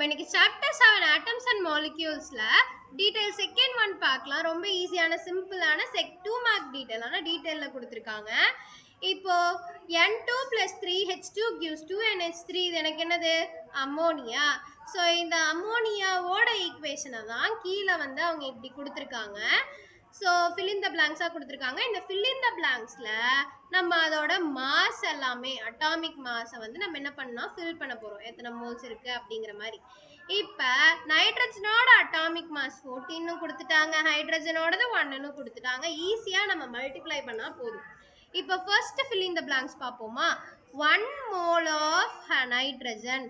இன்னைக்கு chapter 7 atoms and moleculesல detail second one பார்க்கலாம். ரொம்ப ஈஸியான சிம்பிளான 2 மார்க் டீடைலான டீடைல்ல கொடுத்திருக்காங்க. இப்போ N2 + 3H2 gives 2NH3. இது எனக்கு என்னது? அம்மோனியா. ஸோ இந்த அம்மோனியாவோட ஈக்குவேஷனை தான் கீழே வந்து அவங்க இப்படி கொடுத்துருக்காங்க. So fill in the blanks கொடுத்துருக்காங்க. இந்த fill in the blanksல நம்ம அதோட மாஸ் எல்லாமே அட்டாமிக் மாஸை வந்து நம்ம என்ன பண்ணா ஃபில் பண்ண போறோம். எத்தனை மோல்ஸ் இருக்கு அப்படிங்கிற மாதிரி. இப்போ நைட்ரஜனோட அட்டாமிக் மாஸ் 14 கொடுத்துட்டாங்க, ஹைட்ரஜனோடது 1ன்னு கொடுத்துட்டாங்க. ஈஸியா நம்ம மல்டிப்ளை பண்ணா போதும். இப்போ first fill in the blanks பார்ப்போமா. 1 mole of nitrogen.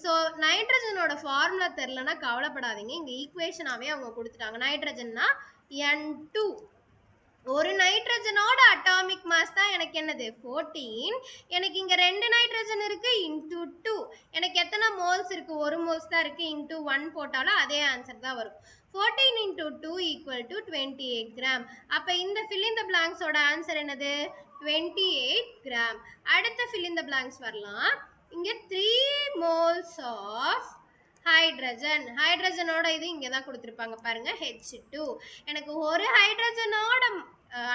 ஸோ நைட்ரஜனோட ஃபார்முலா தெரிலனா கவலைப்படாதீங்க, இங்க ஈக்குவேஷனாவே அவங்க கொடுத்துட்டாங்க. நைட்ரஜன்னா N2. ஒரு நைட்ரஜனோட அட்டாமிக் மாஸ் தான் எனக்கு என்னது 14. எனக்கு இங்க 2 நைட்ரஜன் இருக்கு இன்டூ 2. எனக்கு எத்தனை மோல்ஸ் இருக்கு? 1 மோல்ஸ் தான் இருக்கு. இன்டூ 1 போட்டாலும் அதே ஆன்சர் தான் வரும். 14 into 2 equal to 28 கிராம். அப்ப இந்த fill in the blanks ஓட ஆன்சர் என்னது? 28 கிராம். அடுத்த fill in the blanks வரலாம். இங்க 3 moles of ஹைட்ரஜன். ஹைட்ரஜனோட இது இங்க தான் கொடுத்திருப்பாங்க பாருங்க, H2. எனக்கு ஒரு ஹைட்ரஜனோட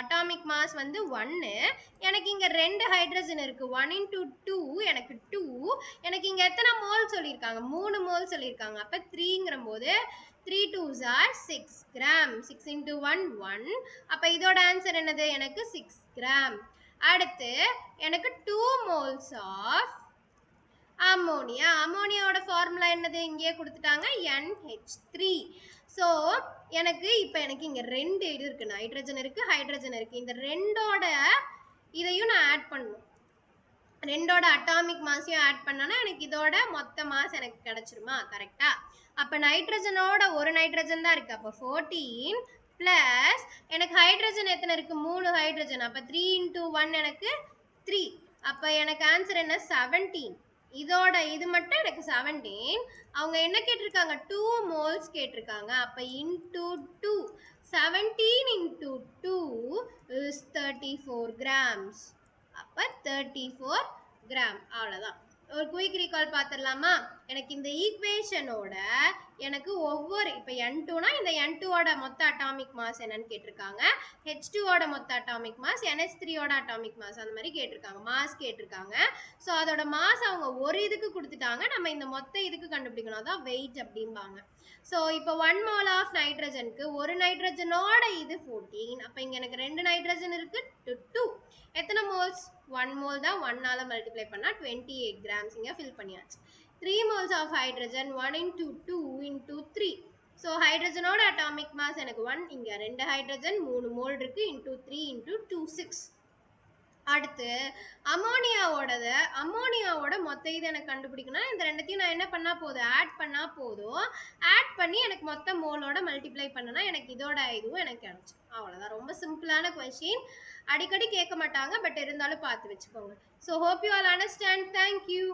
அட்டாமிக் மாஸ் வந்து 1. எனக்கு இங்க 2 ஹைட்ரஜன் இருக்கு. 1 into 2 எனக்கு 2. எனக்கு இங்க எத்தனை மோல் சொல்லியிருக்காங்க? 3 மோல் சொல்லியிருக்காங்க. அப்ப 3ங்கிற போது 3 2s are 6 கிராம். 6 into 1 1. அப்ப இதோட ஆன்சர் என்னது? எனக்கு 6 கிராம். அடுத்து எனக்கு 2 moles of அம்மோனியா. அம்மோனியாவோட ஃபார்முலா என்னது? இங்கேயே கொடுத்துட்டாங்க, NH3. ஸோ எனக்கு இப்போ எனக்கு இங்கே 2 இது இருக்கு, நைட்ரஜன் இருக்கு, ஹைட்ரஜன் இருக்கு. இந்த ரெண்டோட இதையும் நான் ஆட் பண்ணணும். ரெண்டோட அட்டாமிக் மாஸையும் ஆட் பண்ணனா எனக்கு இதோட மொத்த மாஸ் எனக்கு கிடைச்சிருமா? கரெக்டா? அப்போ நைட்ரஜனோட ஒரு நைட்ரஜன் தான் இருக்கு. அப்போ 14 பிளஸ் எனக்கு ஹைட்ரஜன் எத்தனை இருக்கு? 3 ஹைட்ரஜன். அப்போ 3 into 1 எனக்கு 3. அப்போ எனக்கு ஆன்சர் என்ன? 17. இதோட இது மட்டும் எனக்கு 17. அவங்க என்ன கேட்டிருக்காங்க? 2 moles கேட்டிருக்காங்க. அப்ப into 2, 17 into 2 is 34 grams. அப்ப 34 கிராம். அவ்வளவுதான். ஒரு குயிக் ரீகால் பார்த்துடலாமா? எனக்கு இந்த ஈக்குவேஷனோட எனக்கு ஒவ்வொரு இப்போ N2னா இந்த N2ஓட மொத்த அட்டாமிக் மாஸ் என்னன்னு கேட்டிருக்காங்க. H2ஓட மொத்த அட்டாமிக் மாஸ், NH3ஓட அட்டாமிக் மாஸ், அந்த மாதிரி கேட்டிருக்காங்க. மாஸ் கேட்டிருக்காங்க. ஸோ அதோட மாஸ் அவங்க ஒரு இதுக்கு கொடுத்துட்டாங்க. நம்ம இந்த மொத்த இதுக்கு கண்டுபிடிக்கணும். அதான் வெயிட் அப்படிம்பாங்க. ஸோ இப்போ 1 mole ஆஃப் நைட்ரஜனுக்கு ஒரு நைட்ரஜனோட இது 14. அப்போ இங்கே எனக்கு 2 நைட்ரஜன் இருக்கு, 2. எத்தனை மோல்ஸ்? 1 mole தான். 1ஆல மல்டிப்ளை பண்ணா 28 கிராம்ஸ் இங்கே ஃபில் பண்ணியாச்சு. 3 moles of hydrogen 1 into 2 into 3. So ஹைட்ரஜனோட அட்டாமிக் மாஸ் எனக்கு 1. இங்கே 2 ஹைட்ரஜன் 3 மோல் இருக்கு. Into 3 into 2 6. அடுத்து அம்மோனியாவோட மொத்த இது எனக்கு கண்டுபிடிக்கணும். இந்த ரெண்டத்தையும் நான் என்ன பண்ணா போதும்? ஆட் பண்ணா போதும். ஆட் பண்ணி எனக்கு மொத்த மோலோட மல்டிப்ளை பண்ணனா எனக்கு இதோட இதுவும் எனக்கு கிடைச்சிடும். அவ்வளோதான். ரொம்ப சிம்பிளான கொஸ்டின். அடிக்கடி கேட்க மாட்டாங்க, பட் இருந்தாலும் பார்த்து வச்சுக்கோங்க. So hope you all understand. Thank you.